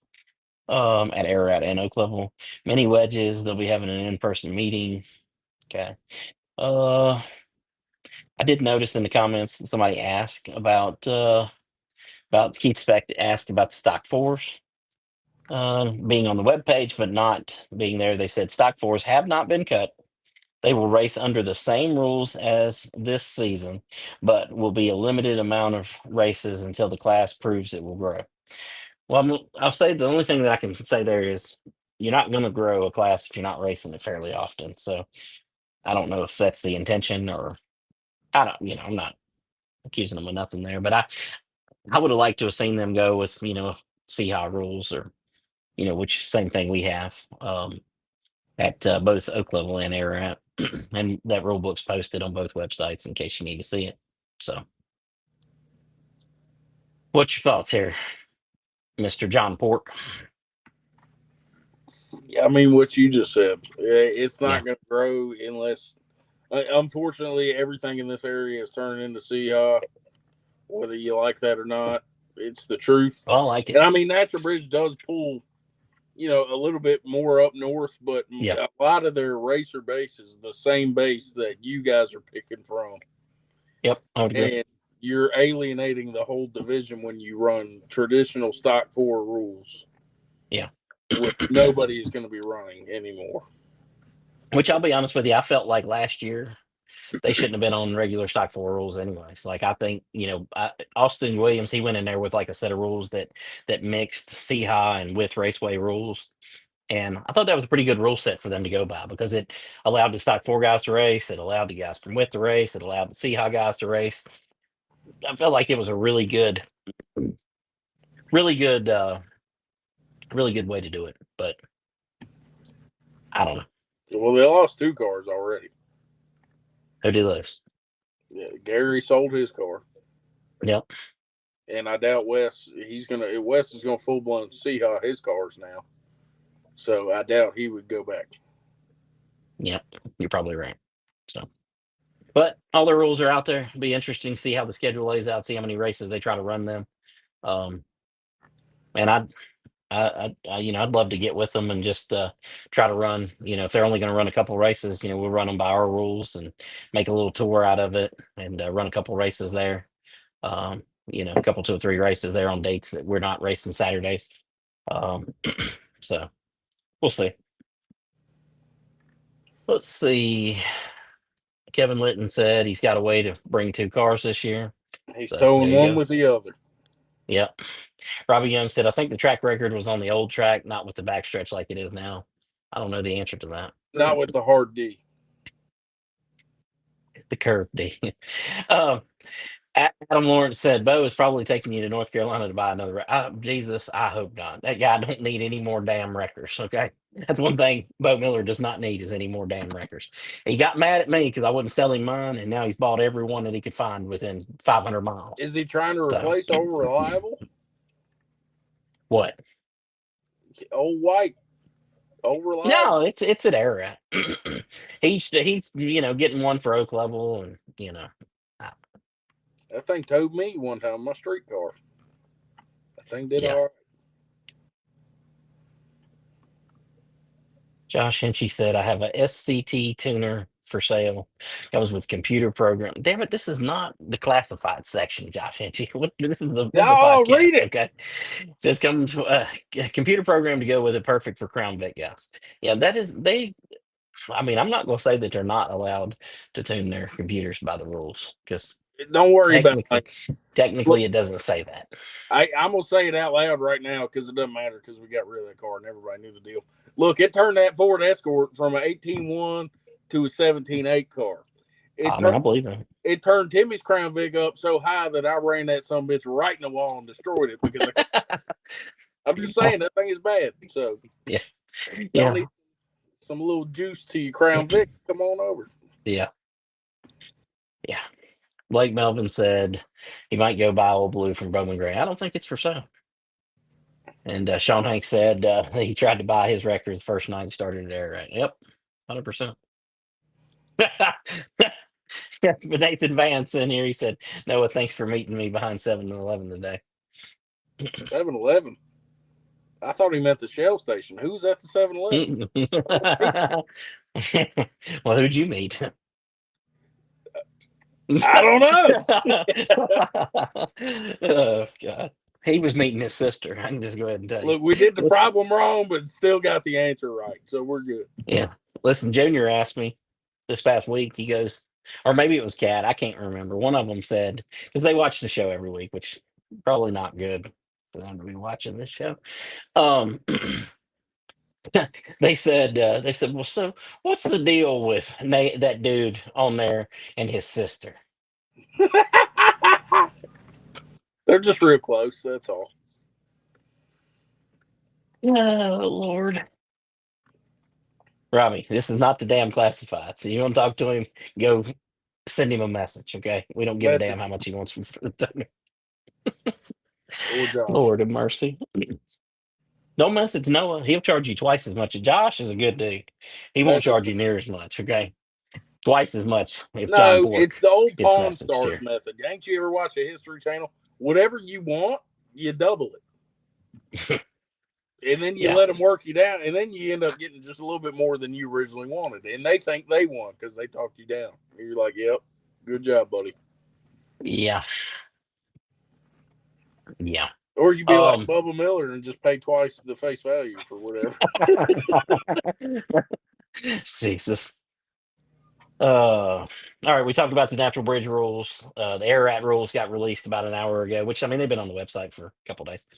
at Ararat and Oak Level. Mini wedges, they'll be having an in-person meeting. Okay. Uh, I did notice in the comments somebody asked about Keith Speck asked about the stock fours being on the web page but not being there. They said stock fours have not been cut. They will race under the same rules as this season, but will be a limited amount of races until the class proves it will grow. Well, I'll say the only thing that I can say there is you're not going to grow a class if you're not racing it fairly often. So I don't know if that's the intention or I don't, I'm not accusing them of nothing there, but I would have liked to have seen them go with, see how rules or, which same thing we have at both Oak Level and Ararat. And that rule book's posted on both websites in case you need to see it. So what's your thoughts here, Mr. John Pork? I mean, what you just said. It's Yeah. not going to grow unless, unfortunately, everything in this area is turning into Seehaw, whether you like that or not. It's the truth. Well, I like it. And I mean, Natural Bridge does pull, a little bit more up north, but Yeah. a lot of their racer base is the same base that you guys are picking from. Yep, I would agree. And you're alienating the whole division when you run traditional stock four rules. Yeah. Which nobody is going to be running anymore. Which I'll be honest with you, I felt like last year they shouldn't have been on regular stock four rules anyways. Like I think Austin Williams, he went in there with like a set of rules that mixed Seehaw and with raceway rules, and I thought that was a pretty good rule set for them to go by because it allowed the stock four guys to race, it allowed the guys from with to race, it allowed the Seehaw guys to race. I felt like it was a really good, really good, really good way to do it. But I don't know. Well, they lost two cars already. Who did those? Yeah, Gary sold his car. Yep. And I doubt Wes is gonna full blown see how his cars now. So I doubt he would go back. Yep. You're probably right. So, but all the rules are out there. It'll be interesting to see how the schedule lays out, see how many races they try to run them. And I'd love to get with them and just try to run. If they're only going to run a couple races, we'll run them by our rules and make a little tour out of it and run a couple races there. A couple, 2 or 3 races there on dates that we're not racing Saturdays. So we'll see. Let's see. Kevin Litton said he's got a way to bring 2 cars this year. He's So there towing you one go. with the other. Yep. Robbie Young said, I think the track record was on the old track, not with the backstretch like it is now. I don't know the answer to that. Not with the hard D. The curve D. um, Adam Lawrence said, Bo is probably taking you to North Carolina to buy another. Jesus, I hope not. That guy don't need any more damn wreckers. Okay. That's one thing Bo Miller does not need is any more damn wreckers. He got mad at me because I wouldn't sell him mine, and now he's bought every one that he could find within 500 miles. Is he trying to So, replace Old Reliable? what? Old White? Old Reliable? No, it's at Ararat. he's getting one for Oak Level, and That thing towed me one time, my street car. That thing did Yeah. all right. Josh Hinchee said, I have a SCT tuner for sale. Comes with computer program. Damn it, this is not the classified section, Josh Hinchee. This is the Oh, podcast, read it. okay? It says comes a computer program to go with it, perfect for Crown Vic guys. Yeah, that is I mean, I'm not gonna say that they're not allowed to tune their computers by the rules, because Don't worry about it. technically it doesn't say that. I'm going to say it out loud right now because it doesn't matter because we got rid of that car and everybody knew the deal. Look, it turned that Ford Escort from an 18.1 to a 17.8 car. I believe it. It turned Timmy's Crown Vic up so high that I ran that sumbitch right in the wall and destroyed it because I'm just saying that thing is bad. So yeah, y'all need some little juice to your Crown Vic. Come on over. Yeah. Blake Melvin said he might go buy Old Blue from Bowman Gray. I don't think it's for sale. And Sean Hanks said he tried to buy his record the first night he started at Ararat. Yep, 100%. But Nathan Vance in here, he said, Noah, thanks for meeting me behind 7-Eleven today. 7-Eleven? I thought he meant the Shell station. Who's at the 7-Eleven? Well, who'd you meet? I don't know. Oh, God. He was meeting his sister. I can just go ahead and tell you. Look, we did the problem wrong, but still got the answer right. So we're good. Yeah. Listen, Junior asked me this past week, he goes, or maybe it was Cat, I can't remember. One of them said, because they watch the show every week, which probably not good for them to be watching this show. They said, well, so what's the deal with that dude on there and his sister? They're just real close. That's all. Oh, Lord. Robbie, this is not the damn classified. So you want to talk to him, go send him a message, okay? We don't give a damn how much he wants for the donor. Lord of mercy. Don't message Noah. He'll charge you twice as much. Josh is a good dude. He won't charge you near as much, okay? Twice as much. If John Bork it's the old gets Pawn messaged Stars here. method. Ain't you ever watch a History Channel? Whatever you want, you double it. And then you let them work you down, and then you end up getting just a little bit more than you originally wanted. And they think they won because they talked you down. And you're like, yep, good job, buddy. Yeah. Or you be like Bubba Miller and just pay twice the face value for whatever. Jesus. All right, we talked about the natural bridge rules. The Ararat rules got released about an hour ago, which, I mean, they've been on the website for a couple of days.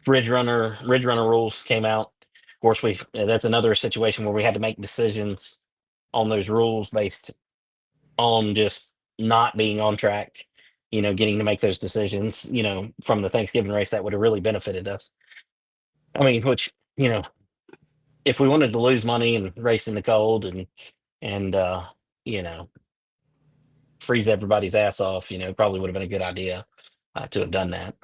Ridge runner rules came out. Of course, that's another situation where we had to make decisions on those rules based on just not being on track, getting to make those decisions, from the Thanksgiving race that would have really benefited us. I mean, which, if we wanted to lose money and race in the cold and freeze everybody's ass off, probably would have been a good idea to have done that.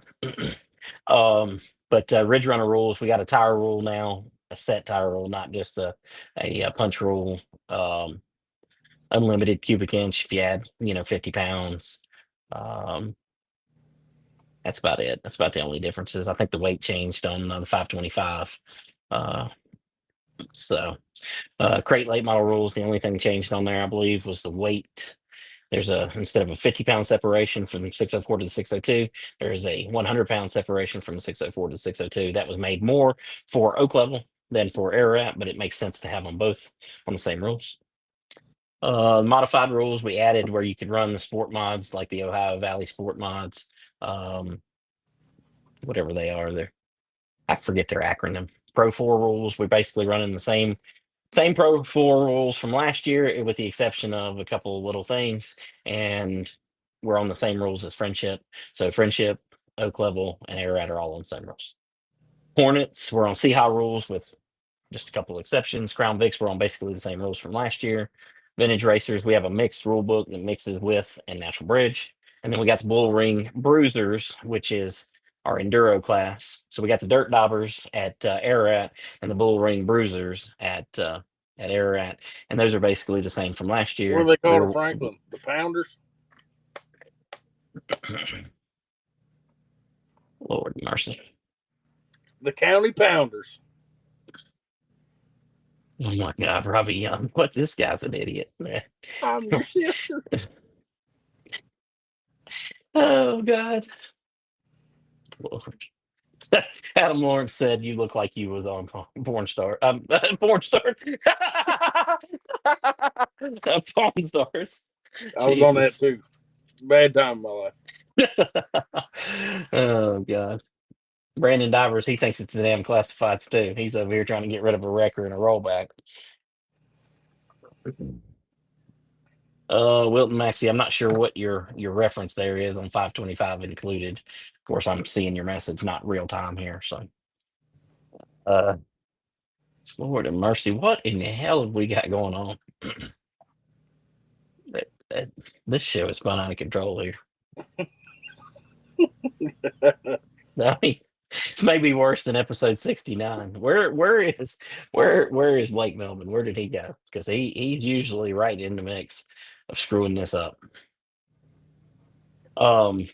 But Ridge Runner rules, we got a tire rule now, a set tire rule, not just a punch rule. Unlimited cubic inch if you add, 50 pounds. That's about it. That's about the only differences. I think the weight changed on the 525. Crate late model rules, the only thing changed on there, I believe, was the weight. There's instead of a 50-pound separation from 604 to the 602, there's a 100-pound separation from the 604 to 602. That was made more for Oak Level than for Ararat, but it makes sense to have them both on the same rules. Modified rules we added where you could run the sport mods like the Ohio Valley sport mods, whatever they are. I forget their acronym. Pro 4 rules. We're basically running the same Pro 4 rules from last year, with the exception of a couple of little things, and we're on the same rules as Friendship. So Friendship, Oak Level, and Ararat are all on the same rules. Hornets, we're on Seahawk rules with just a couple of exceptions. Crown Vics, we're on basically the same rules from last year. Vintage Racers, we have a mixed rule book that mixes with and Natural Bridge. And then we got the BullRing Bruisers, which is our enduro class. So we got the Dirt Daubers at Ararat and the BullRing Bruisers at Ararat, and those are basically the same from last What year. are they called at Franklin? The Pounders? Lord mercy. The County Pounders. Oh my God, Robbie Young. What? This guy's an idiot, man. I'm your sister. Oh God. Lord. Adam Lawrence said you look like you was on Porn Star. Porn Star. Pawn Stars. I was on that too. Bad time in my life. Oh God. Brandon Divers, he thinks it's the damn classifieds too. He's over here trying to get rid of a wrecker and a rollback. Wilton Maxey, I'm not sure what your reference there is on 525 included. Of course, I'm seeing your message, not real time here. So, Lord have mercy, what in the hell have we got going on? This show is spun out of control here. I mean, it's maybe worse than episode 69. Where is Blake Melvin? Where did he go? Because he's usually right in the mix of screwing this up. Amy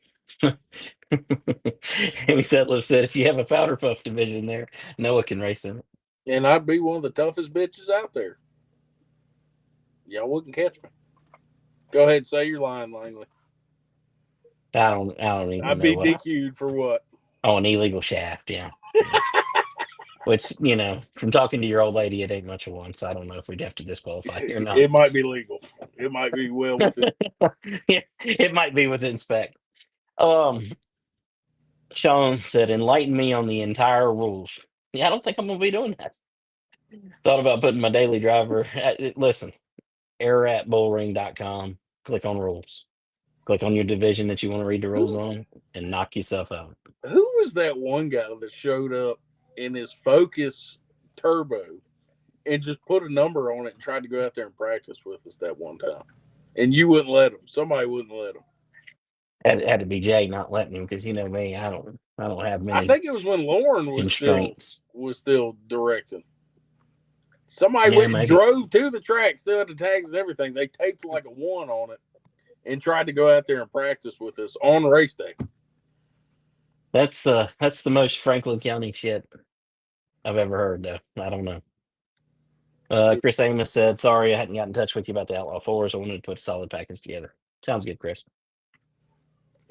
Setliff said, if you have a powder puff division there, Noah can race in it. And I'd be one of the toughest bitches out there. Y'all wouldn't catch me. Go ahead and say your line, Langley. I don't even know. I'd be DQ'd for what? Oh, an illegal shaft, yeah. Which, from talking to your old lady, it ain't much of one, so I don't know if we'd have to disqualify you or not. It might be legal. It might be well within. It might be within spec. Sean said, enlighten me on the entire rules. Yeah, I don't think I'm going to be doing that. Thought about putting my daily driver. Listen, araratbullring.com. Click on rules. Click on your division that you want to read the rules on and knock yourself out. Who was that one guy that showed up in his Focus Turbo and just put a number on it and tried to go out there and practice with us that one time? And you wouldn't let him. Somebody wouldn't let him. Had to be Jay not letting him, because me, I don't have many. I think it was when Lauren was still directing. Somebody went and drove to the track, still had the tags and everything. They taped like a 1 on it and tried to go out there and practice with us on race day. That's the most Franklin County shit I've ever heard, though. I don't know. Chris Amos said, sorry I hadn't gotten in touch with you about the Outlaw 4s. I wanted to put a solid package together. Sounds good, Chris.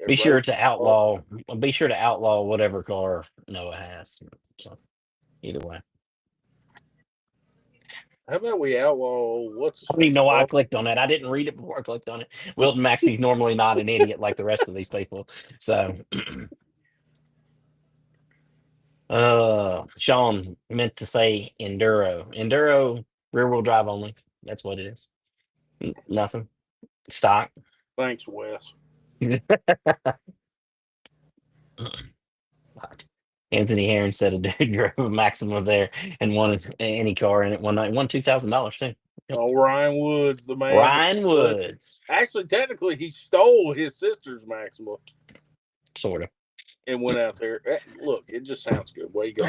Be sure to outlaw whatever car Noah has. So either way. How about we outlaw what's I don't even know why I clicked on that. I didn't read it before I clicked on it. Wilton Maxey's normally not an idiot like the rest of these people. So Sean meant to say enduro. Enduro rear-wheel drive only. That's what it is. Nothing. Stock. Thanks, Wes. Anthony Heron said a dude drove a Maxima there and wanted any car in it one night. Won $2,000 too. Yep. Oh, Ryan Woods, the man. Ryan Woods. Actually, technically, he stole his sister's Maxima. Sort of. And went out there. Look, it just sounds good. Way you go.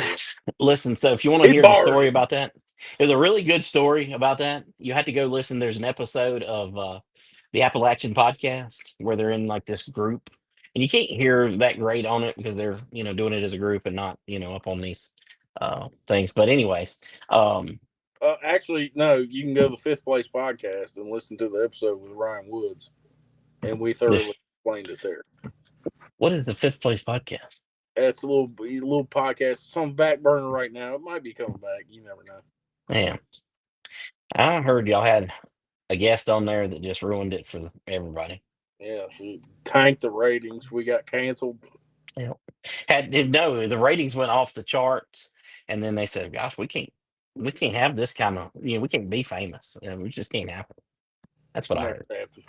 Listen, so if you want to hear the story about that, there's a really good story about that. You have to go listen. There's an episode of the Appalachian podcast where they're in like this group. And you can't hear that great on it because they're, doing it as a group and not, up on these things. But anyways. Actually, no, you can go to the Fifth Place podcast and listen to the episode with Ryan Woods. And we thoroughly explained it there. What is the Fifth Place podcast? That's a little podcast. It's on back burner right now. It might be coming back. You never know. Man, I heard y'all had a guest on there that just ruined it for everybody. Yeah, she tanked the ratings. We got canceled. Yeah. No, the ratings went off the charts, and then they said, "Gosh, we can't have this kind of, we can't be famous. We just can't happen." That's what I Never heard. happened.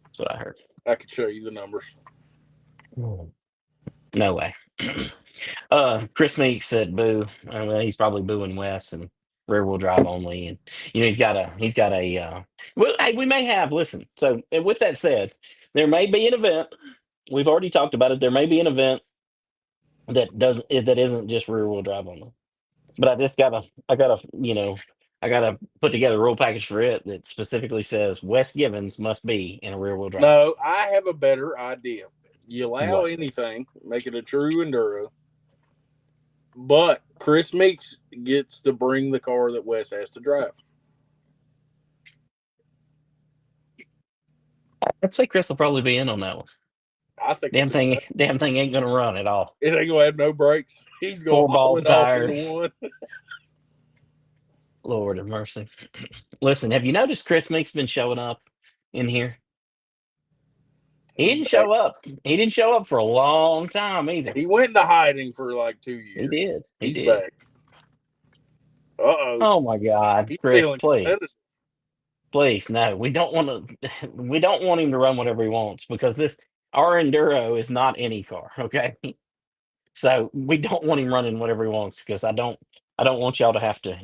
That's what I heard. I could show you the numbers. Mm. No way. Chris Meeks said boo. Well, he's probably booing Wes and rear wheel drive only, and he's got a. Well, hey, we may have. Listen. So, and with that said, there may be an event. We've already talked about it. There may be an event that isn't just rear wheel drive only. But I gotta put together a rule package for it that specifically says Wes Givens must be in a rear wheel drive. No, I have a better idea. You allow What? anything, make it a true enduro, but Chris Meeks gets to bring the car that Wes has to drive. I'd say Chris will probably be in on that one. I think Damn thing ain't gonna run at all. it ain't gonna have no brakes. He's gonna 4 haul ball it off tires. into one. Lord of mercy. Listen, have you noticed Chris Meeks been showing up in here? He didn't show up. He didn't show up for a long time either. He went into hiding for like 2 years. He did. He He's did. back. Uh-oh. Oh my God, He's Chris, feeling please. competitive. Please, no. We don't want to. We don't want him to run whatever he wants because our enduro is not any car. Okay, so we don't want him running whatever he wants because I don't want y'all to have to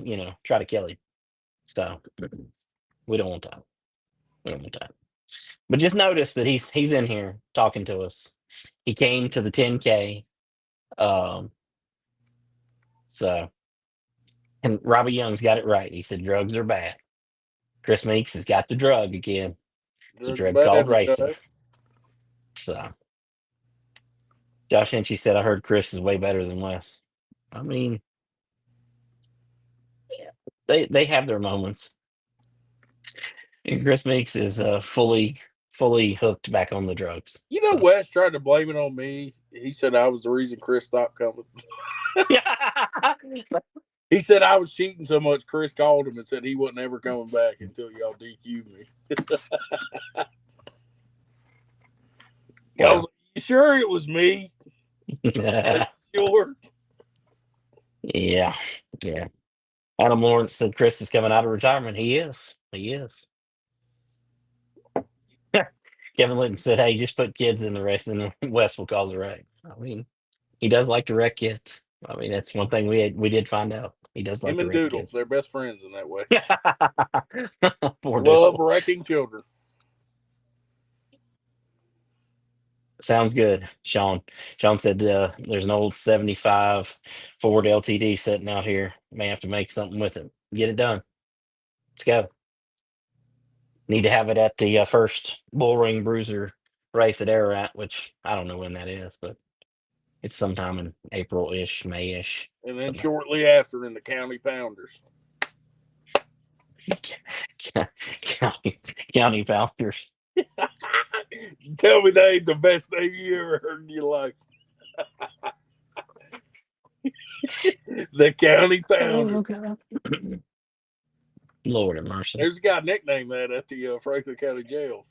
try to kill him. So we don't want that. We don't want that. But just notice that he's in here talking to us. He came to the 10K. So and Robbie Young's got it right. He said drugs are bad. Chris Meeks has got the drug again. It's a Drugs drug bad, called he racing. does. So Josh Hinchee said, I heard Chris is way better than Wes. I mean, yeah, they have their moments. And Chris Meeks is fully hooked back on the drugs. You know, So. Wes tried to blame it on me. He said I was the reason Chris stopped coming. He said I was cheating so much. Chris called him and said he wasn't ever coming back until y'all DQ'd me. I was like, you sure it was me? Sure. Yeah. Adam Lawrence said Chris is coming out of retirement. He is. Kevin Litton said, hey, just put kids in the race and then Wes will cause a wreck. I mean, he does like to wreck kids. I mean, that's one thing we did find out. He does like Him to and wreck Doodles, kids. they're best friends in that way. Poor Love Doodle. wrecking children. Sounds good, Sean. Sean said there's an old 75 Ford LTD sitting out here. May have to make something with it. Get it done. Let's go. Need to have it at the first BullRing Bruiser race at Ararat, which I don't know when that is, but it's sometime in April-ish, May-ish. And then shortly after in the County Pounders. County Pounders. Tell me that ain't the best name you ever heard in your life. The County Pounders. Oh, God. Lord have mercy. There's a guy nicknamed that at the Franklin County Jail.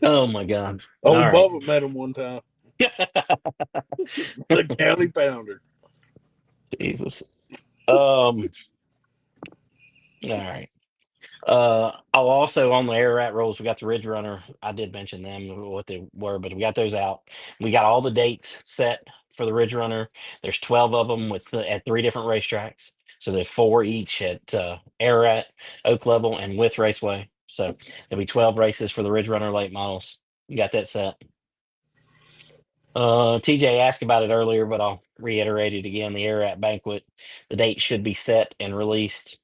Oh my God. Old Bubba met him one time. The County Pounder. Jesus. All right. I'll also on the Ararat rolls, we got the Ridge Runner. I did mention them what they were, but we got those out. We got all the dates set for the Ridge Runner. There's 12 of them at 3 different racetracks. So there's 4 each at Ararat, Oak Level, and With Raceway. So there'll be 12 races for the Ridge Runner late models. You got that set. TJ asked about it earlier, but I'll reiterate it again. The Ararat banquet, the date should be set and released.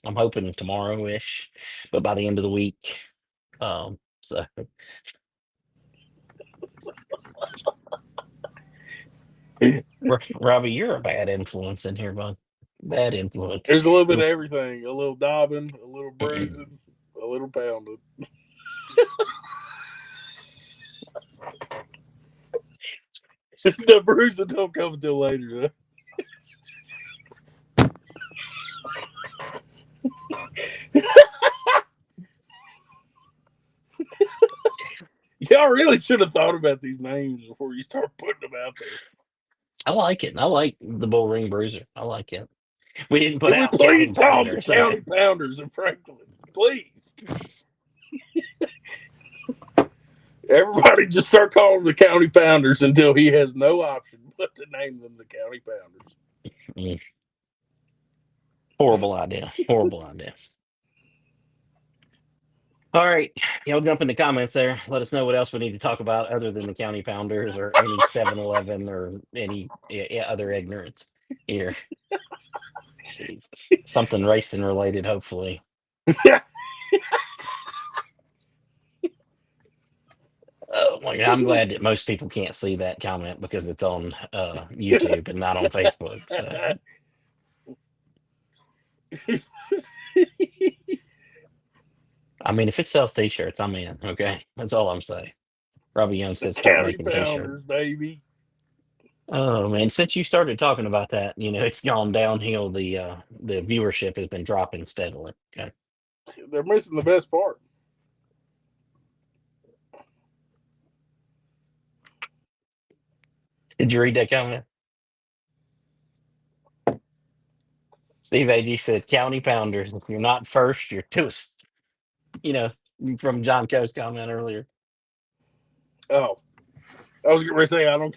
I'm hoping tomorrow-ish, but by the end of the week. So Robbie, you're a bad influence in here, bud. Bad influence. There's a little bit of everything. A little daubing, a little bruising, a little pounding. The bruising don't come until later, though. Y'all really should have thought about these names before you start putting them out there. I like it. I like the BullRing Bruiser. I like it. We didn't put Can we out please County call them the Pounders. County Pounders in Franklin? Please. Everybody just start calling them the County Pounders until he has no option but to name them the County Pounders. Horrible idea. Horrible idea. All right. Y'all jump in the comments there. Let us know what else we need to talk about other than the County Pounders or any 7-Eleven or any other ignorance here. Jesus. Something racing related, hopefully. Oh my God. I'm glad that most people can't see that comment because it's on YouTube and not on Facebook. So. I mean, if it sells t-shirts, I'm in. Okay. That's all I'm saying. Robbie Young said start County making Pounders, t-shirts. baby. Oh man, since you started talking about that, it's gone downhill. The viewership has been dropping steadily. Okay. They're missing the best part. Did you read that comment? Steve A.G. said, County Pounders. If you're not first, you're toast. From John Coe's comment earlier. Oh, I was going to say, I don't.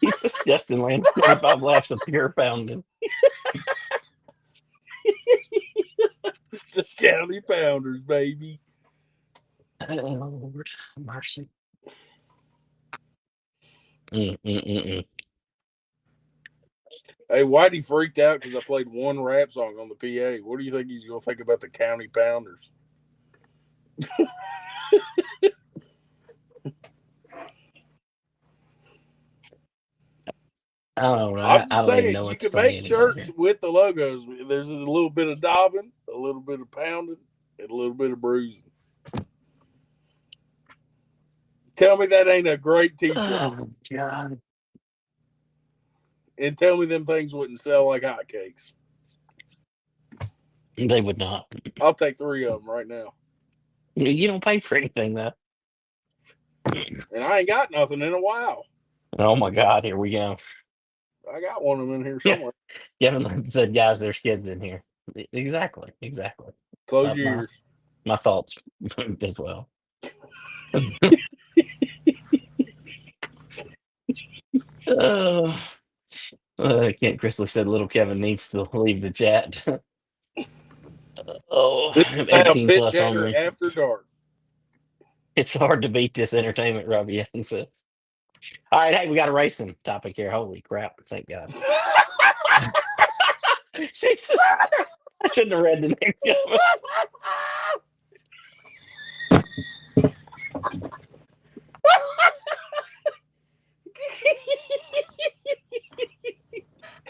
He says Justin Lance 25 laps of pure pounding. The County Pounders, baby. Oh, Lord, mercy. Hey, Whitey freaked out because I played one rap song on the PA. What do you think he's going to think about the County Pounders? I don't know. I'm I just don't even saying, know you what to can say make anymore. shirts with the logos. There's a little bit of daubing, a little bit of pounding, and a little bit of bruising. Tell me that ain't a great t-shirt. Oh, God. And tell me them things wouldn't sell like hotcakes. They would not. I'll take 3 of them right now. You don't pay for anything, though. And I ain't got nothing in a while. Oh, my God. Here we go. I got one of them in here somewhere. Kevin said, guys, there's kids in here. Exactly. Close your ears. My thoughts as well. Kent Chrisley said little Kevin needs to leave the chat. 18 Pitch plus Chatter only. After Dark. It's hard to beat this entertainment, Robbie Young says. All right, hey, we got a racing topic here. Holy crap, thank God. Jesus, I shouldn't have read the next comment.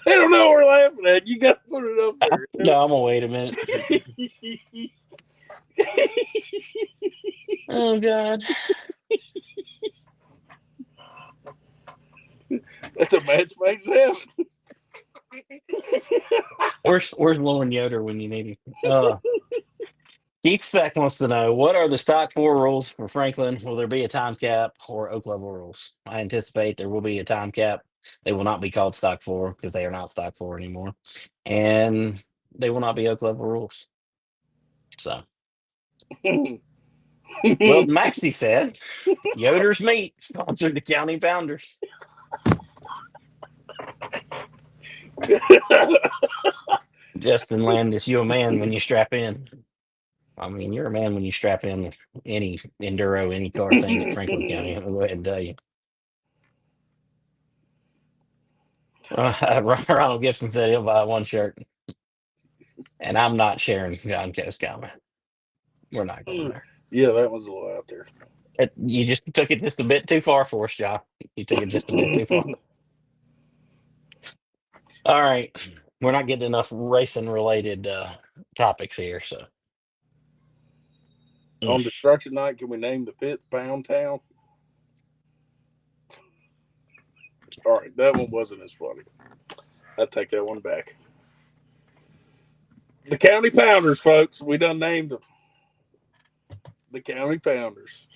I don't know what we're laughing at. You got to put it up there. No, I'm going to wait a minute. Oh, God. That's a match made in heaven. Where's Lauren Yoder when you need him? Keith Speck wants to know, what are the stock 4 rules for Franklin? Will there be a time cap or Oak Level rules? I anticipate there will be a time cap. They will not be called stock 4 because they are not stock 4 anymore. And they will not be Oak Level rules. So. Well, Maxie said, Yoder's Meat sponsored the County Pounders. Justin Landis, you a man when you strap in. I mean, you're a man when you strap in any enduro, any car thing at Franklin County. I'll go ahead and tell you. Ronald Gibson said he'll buy 1 shirt. And I'm not sharing John Coe's comment. We're not going there. Yeah, that was a little out there. You just took it just a bit too far for us, John. You took it just a bit too far. All right. We're not getting enough racing related topics here. So, On destruction night, can we name the pit Pound Town? All right, that one wasn't as funny. I take that one back. The County Pounders, folks. We done named them. The County Pounders.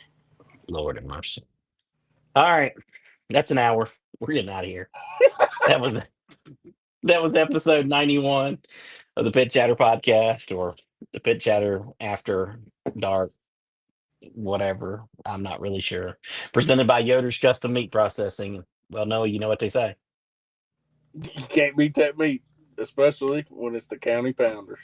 Lord have mercy. All right. That's an hour. We're getting out of here. That was episode 91 of the Pit Chatter podcast, or the Pit Chatter After Dark, whatever. I'm not really sure. Presented by Yoder's Custom Meat Processing. Well, no, you know what they say. You can't beat that meat, especially when it's the County Pounders.